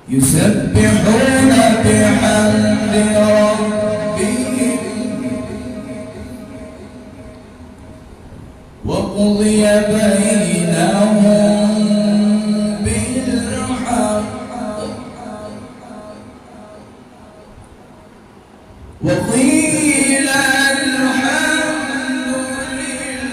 يسبحون بحمد ربهم وقضي بينهم بالحق وقيل الحمد لله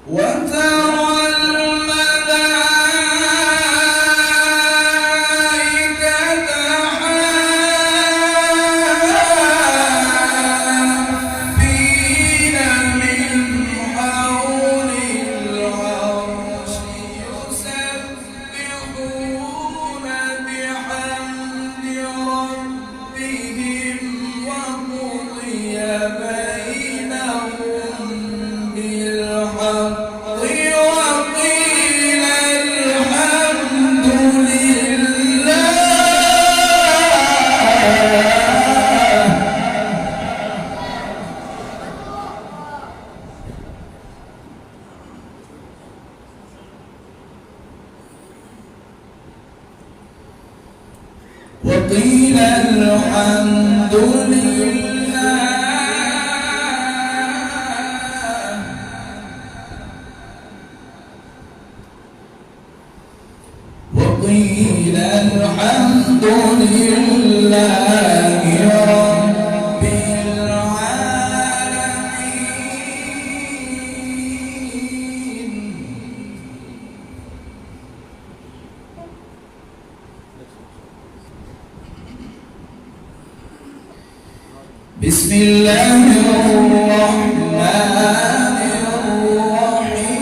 وترى الملائكة حافين من حول العرش يسبحون بحمد ربهم وقضي بينهم بالحق وقيل الحمد لله وقيل الحمد لله وقيل الحمد لله رب العالمين. بسم الله الرحمن الرحيم.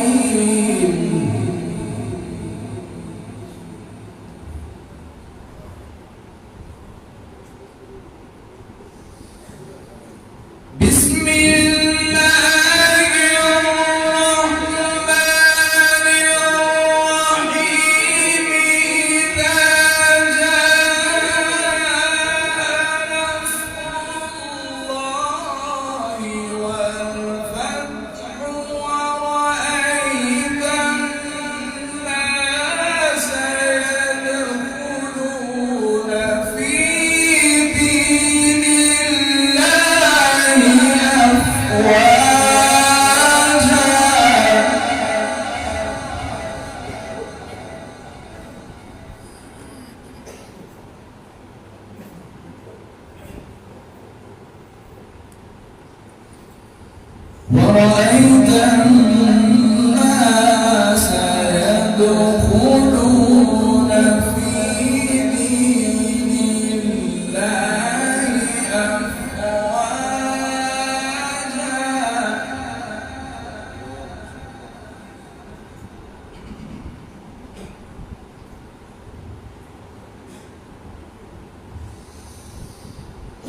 بسم الله الرحمن الرحيم. إذا جاء نصر الله ورأيت الناس يدخلون في دين الله أفواجا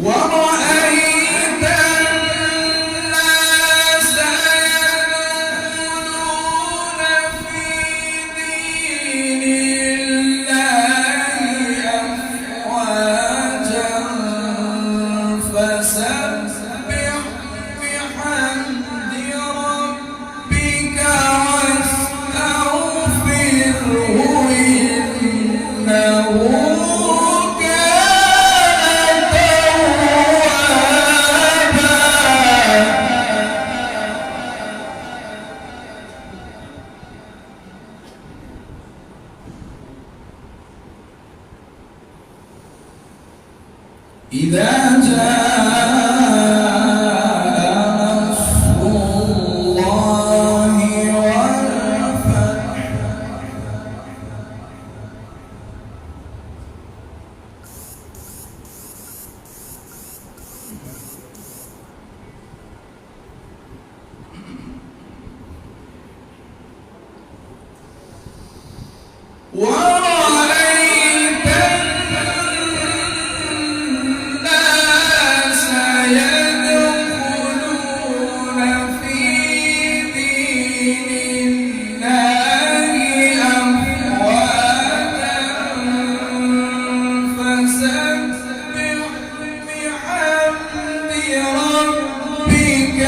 ورأيت الناس يدخلون في دين الله أفواجا فسبح بحمد ربك واستغفره إنه إذا جاء نصر الله والفتح ورأيت الناس يدخلون في دين الله أفواجا فسبح بحمد ربك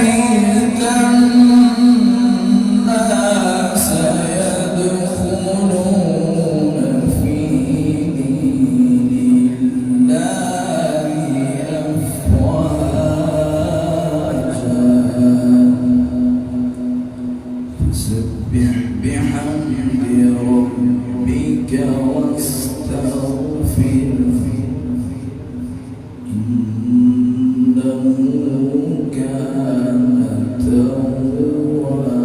ورأيت الناس يدخلون في دين الله أفواجا فسبح بحمد ربك واستغفره إنه كان توابا.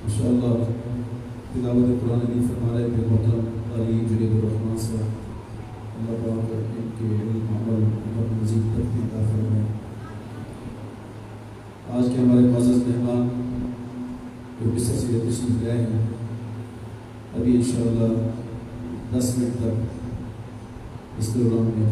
माशाअल्लाह तिलावत कुरान की फरमा रहे थे मोहतरम अली जुनेद रहमान साहब, अल्लाह पाक इनके इल्म अमल और मज़ीद तरक्की अता फरमाए। आज के हमारे मुअज़्ज़ज़ मेहमान जो बिस्तर से तशरीफ़ लाए हैं, अभी इंशाअल्लाह 10 मिनट तक इस प्रोग्राम में